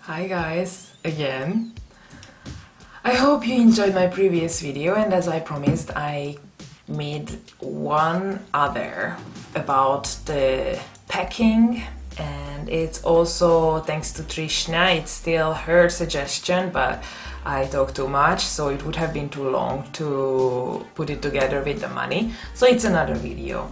Hi guys, again. I hope you enjoyed my previous video, and as I promised, I made one other about the packing, and it's also thanks to Trishna. It's still her suggestion, but I talk too much, so it would have been too long to put it together with the money. So it's another video.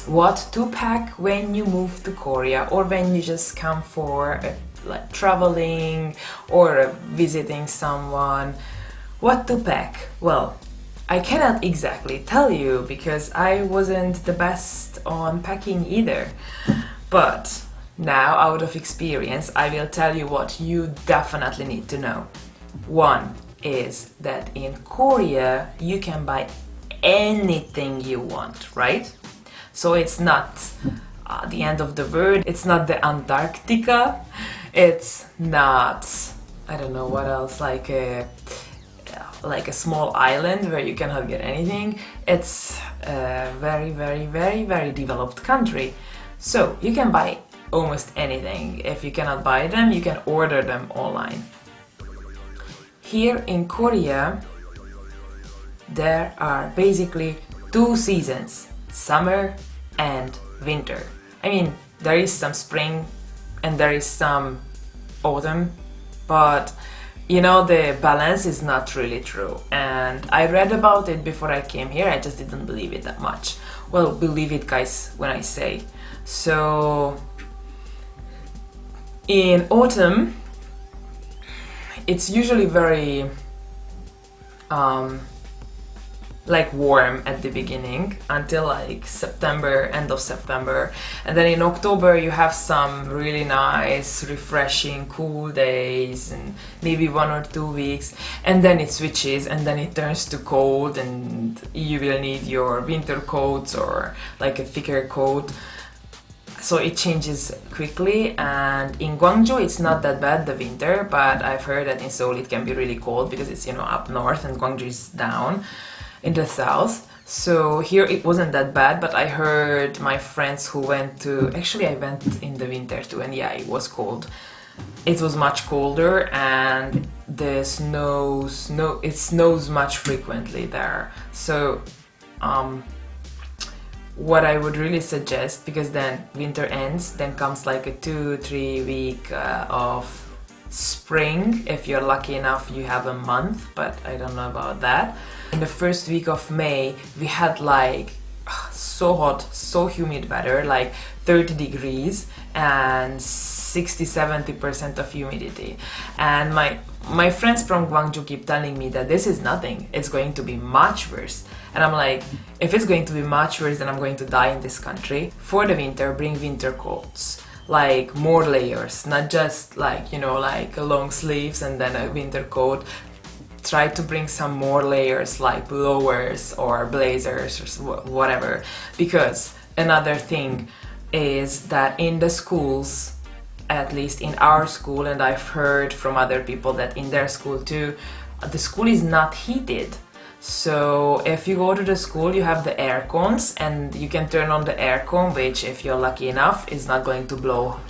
What to pack when you move to Korea, or when you just come for like traveling or visiting someone. What to pack? Well, I cannot exactly tell you because I wasn't the best on packing either. But now, out of experience, I will tell you what you definitely need to know. One is that in Korea you can buy anything you want, right? So it's not the end of the world, it's not the Antarctica, it's not, I don't know what else, like a small island where you cannot get anything. It's a very, very, very, very developed country. So you can buy almost anything. If you cannot buy them, you can order them online. Here in Korea, there are basically two seasons, summer and winter. I mean, there is some spring and there is some autumn, but you know, the balance is not really true. And I read about it before I came here, I just didn't believe it that much. Well, believe it guys when I say. So in autumn, it's usually very like warm at the beginning until like September, end of September, and then in October you have some really nice, refreshing, cool days and maybe 1 or 2 weeks, and then it switches and then it turns to cold and you will need your winter coats or like a thicker coat. So it changes quickly, and in Gwangju it's not that bad, the winter, but I've heard that in Seoul it can be really cold because it's, you know, up north and Gwangju is down in the south. So here it wasn't that bad, but I heard my friends who went to, actually I went in the winter too, and yeah, it was cold. It was much colder, and it snows much frequently there. So what I would really suggest, because then winter ends, then comes like a 2-3 week of spring. If you're lucky enough, you have a month, but I don't know about that. In the first week of May, we had like so hot, so humid weather, like 30 degrees and 60-70% of humidity. And my friends from Gwangju keep telling me that this is nothing, it's going to be much worse. And I'm like, if it's going to be much worse, then I'm going to die in this country. For the winter, bring winter coats, like more layers, not just like, you know, like long sleeves and then a winter coat. Try to bring some more layers like blowers or blazers or whatever, because another thing is that in the schools, at least in our school, and I've heard from other people that in their school too, the school is not heated. So if you go to the school, you have the air cons and you can turn on the air con, which if you're lucky enough is not going to blow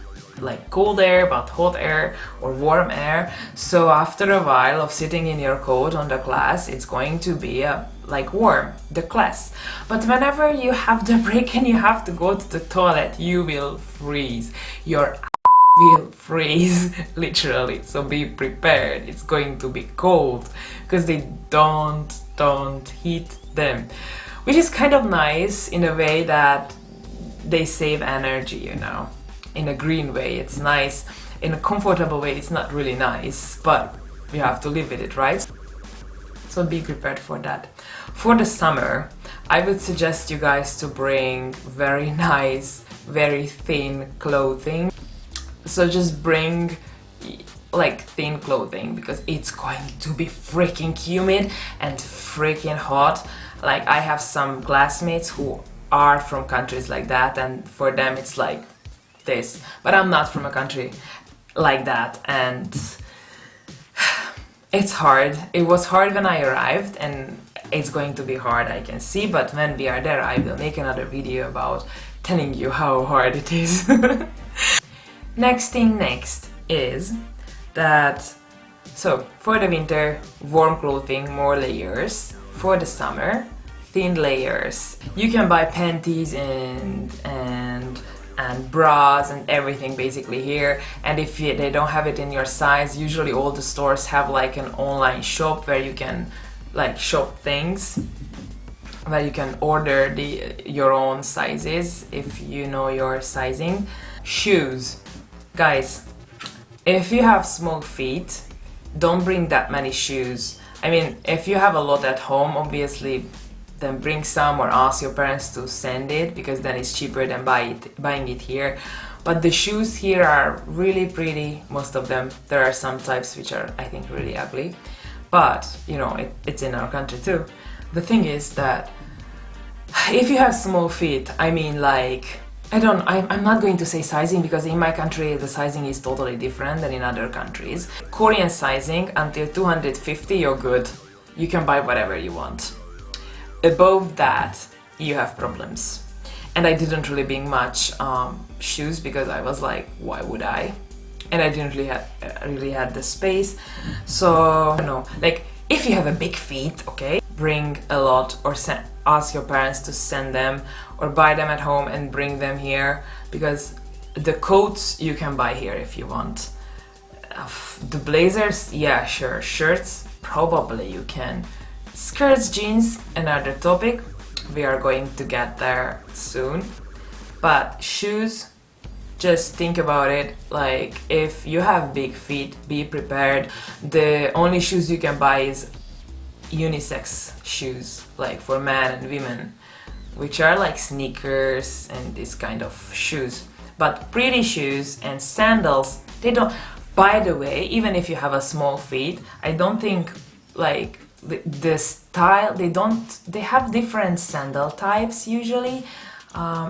like cold air but hot air or warm air. So after a while of sitting in your coat on the class, it's going to be like warm, the class. But whenever you have the break and you have to go to the toilet, you will freeze. Your will freeze literally, so be prepared. It's going to be cold because they don't heat them, which is kind of nice in a way that they save energy, you know. In a green way it's nice, in a comfortable way it's not really nice, but you have to live with it, right? So be prepared for that. For the summer, I would suggest you guys to bring very nice, very thin clothing. So just bring like thin clothing because it's going to be freaking humid and freaking hot. Like I have some classmates who are from countries like that, and for them it's like this, but I'm not from a country like that, and it's hard. It was hard when I arrived, and it's going to be hard, I can see, but when we are there I will make another video about telling you how hard it is. Next is that so for the winter, warm clothing, more layers. For the summer, thin layers. You can buy panties and bras and everything basically here, and if they don't have it in your size, usually all the stores have like an online shop where you can like shop things, where you can order your own sizes if you know your sizing. Shoes. Guys, if you have small feet, don't bring that many shoes. I mean, if you have a lot at home, obviously then bring some or ask your parents to send it, because then it's cheaper than buying it here. But the shoes here are really pretty, most of them. There are some types which are, I think, really ugly, but you know, it's in our country too. The thing is that if you have small feet, I mean, like, I'm not going to say sizing, because in my country the sizing is totally different than in other countries. Korean sizing, until 250 you're good. You can buy whatever you want. Above that, you have problems. And I didn't really bring much shoes, because I was like, why would I? And I didn't really had the space. So, I don't know, like, if you have a big feet, okay, bring a lot, or ask your parents to send them, or buy them at home and bring them here, because the coats you can buy here if you want. The blazers, yeah, sure. Shirts, probably you can. Skirts, jeans, another topic. We are going to get there soon. But shoes, just think about it. Like, if you have big feet, be prepared. The only shoes you can buy is unisex shoes, like for men and women, which are like sneakers and this kind of shoes. But pretty shoes and sandals, they don't. By the way, even if you have a small feet, I don't think like the style, they have different sandal types usually.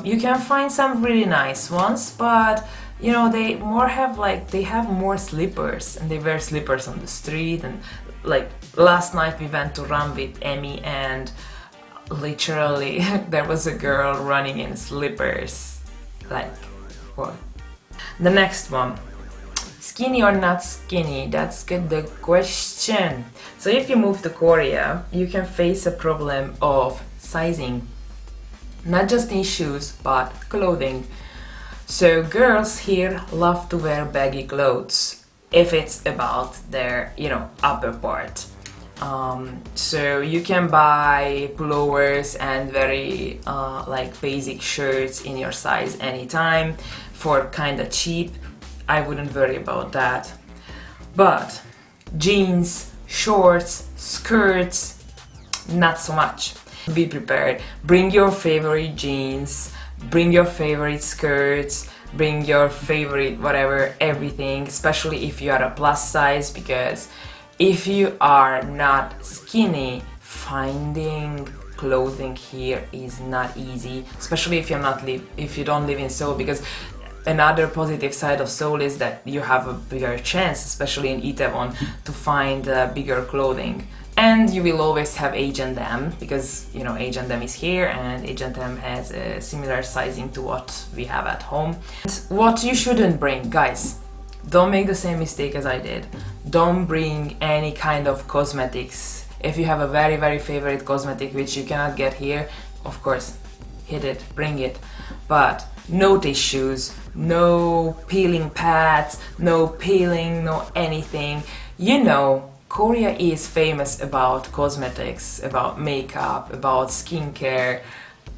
You can find some really nice ones, but you know, they have more slippers, and they wear slippers on the street. And like last night we went to run with Emmy, and literally there was a girl running in slippers. Like, what? The next one. Skinny or not skinny? That's good, the question. So if you move to Korea, you can face a problem of sizing. Not just in shoes, but clothing. So girls here love to wear baggy clothes if it's about their, you know, upper part. So you can buy pullovers and very like basic shirts in your size anytime for kinda cheap. I wouldn't worry about that. But jeans, shorts, skirts, not so much. Be prepared. Bring your favorite jeans, bring your favorite skirts, bring your favorite whatever, everything, especially if you are a plus size, because if you are not skinny, finding clothing here is not easy, especially if you don't live in Seoul, because another positive side of Seoul is that you have a bigger chance, especially in Itaewon, to find bigger clothing. And you will always have H&M, because you know H&M is here, and H&M has a similar sizing to what we have at home. And what you shouldn't bring, guys, don't make the same mistake as I did. Don't bring any kind of cosmetics. If you have a very, very favorite cosmetic which you cannot get here, of course, hit it, bring it. But no tissues, no peeling pads, no peeling, no anything. You know, Korea is famous about cosmetics, about makeup, about skincare.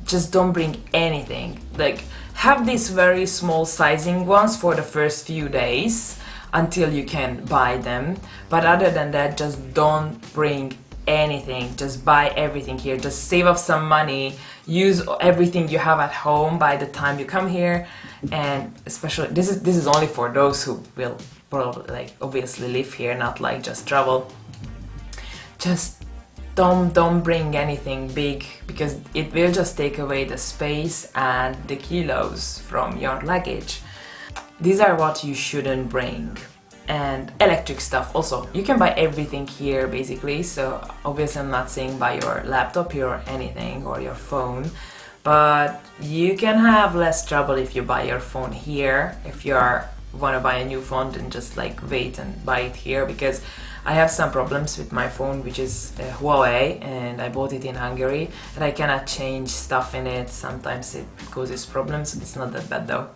Just don't bring anything. Like, have these very small sizing ones for the first few days until you can buy them. But other than that, just don't bring anything. Just buy everything here. Just save up some money. Use everything you have at home by the time you come here. And especially, this is only for those who will probably, like, obviously live here, not like just travel. Just don't bring anything big, because it will just take away the space and the kilos from your luggage. These are what you shouldn't bring. And electric stuff also, you can buy everything here basically. So obviously I'm not saying buy your laptop here or anything, or your phone, but you can have less trouble if you buy your phone here, if you are want to buy a new phone, then just like wait and buy it here, because I have some problems with my phone, which is Huawei, and I bought it in Hungary, and I cannot change stuff in it. Sometimes it causes problems. It's not that bad though.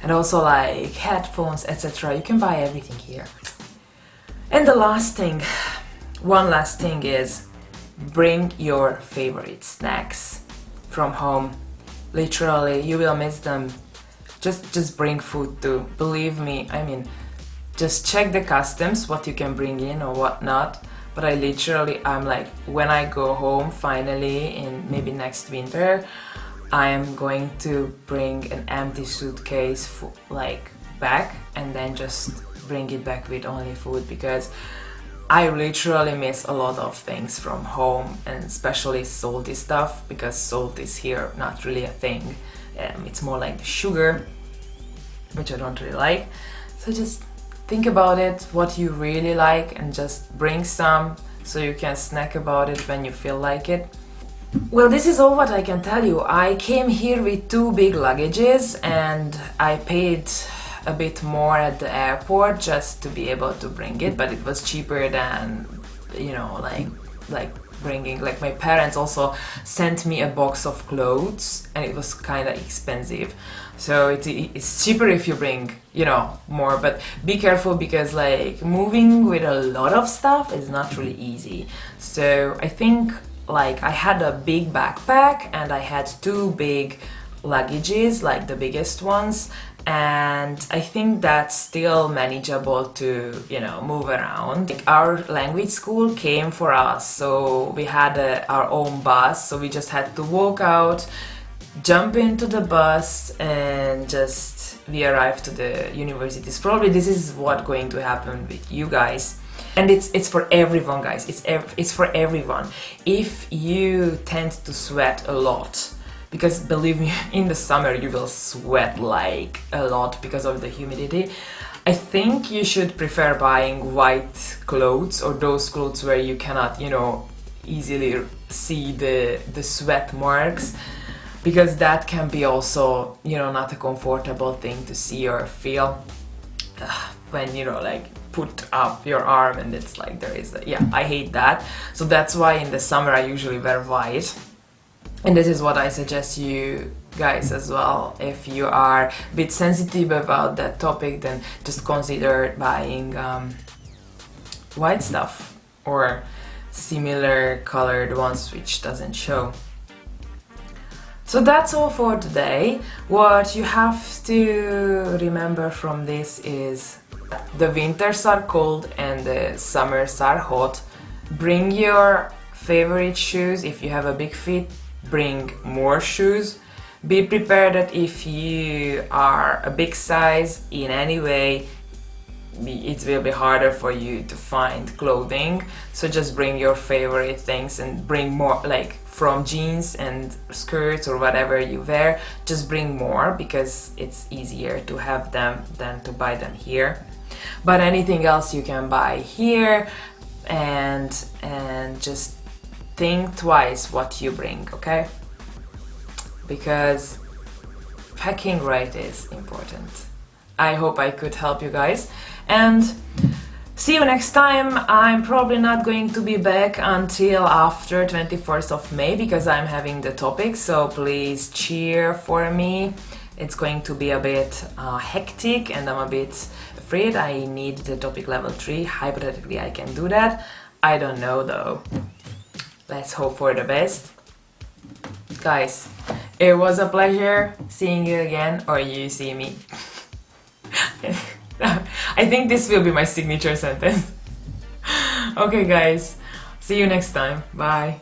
And also like headphones, etc. You can buy everything here. And the last thing, one last thing is bring your favorite snacks from home. Literally, you will miss them. Just bring food too. Believe me, I mean, just check the customs, what you can bring in or what not. But I'm like, when I go home finally in maybe next winter, I am going to bring an empty suitcase like back, and then just bring it back with only food, because I literally miss a lot of things from home, and especially salty stuff, because salt is here not really a thing. It's more like sugar, which I don't really like. So just think about it, what you really like, and just bring some so you can snack about it when you feel like it. Well, this is all what I can tell you. I came here with 2 big luggages, and I paid a bit more at the airport just to be able to bring it, but it was cheaper than, you know, like bringing, like my parents also sent me a box of clothes, and it was kind of expensive. So it's cheaper if you bring, you know, more, but be careful, because like moving with a lot of stuff is not really easy. So I think like I had a big backpack, and I had 2 big luggages, like the biggest ones, and I think that's still manageable to, you know, move around. Like our language school came for us, so we had our own bus, so we just had to walk out, jump into the bus, and just we arrived to the universities. Probably this is what's going to happen with you guys. And it's for everyone, guys. It's for everyone. If you tend to sweat a lot, because believe me, in the summer you will sweat like a lot because of the humidity, I think you should prefer buying white clothes, or those clothes where you cannot, you know, easily see the sweat marks, because that can be also, you know, not a comfortable thing to see or feel when, you know, like put up your arm and it's like there is I hate that. So that's why in the summer I usually wear white. And this is what I suggest you guys as well. If you are a bit sensitive about that topic, then just consider buying white stuff or similar colored ones which doesn't show. So that's all for today. What you have to remember from this is the winters are cold and the summers are hot. Bring your favorite shoes. If you have a big feet, bring more shoes. Be prepared that if you are a big size in any way, it will be harder for you to find clothing. So just bring your favorite things, and bring more, like from jeans and skirts or whatever you wear, just bring more, because it's easier to have them than to buy them here. But anything else you can buy here, and just think twice what you bring, okay? Because packing right is important. I hope I could help you guys, and see you next time. I'm probably not going to be back until after 21st of May, because I'm having the topic, so please cheer for me. It's going to be a bit hectic, and I'm a bit afraid. I need the topic level 3. Hypothetically I can do that. I don't know though. Let's hope for the best. Guys, it was a pleasure seeing you again, or you see me. I think this will be my signature sentence. Okay guys, see you next time. Bye.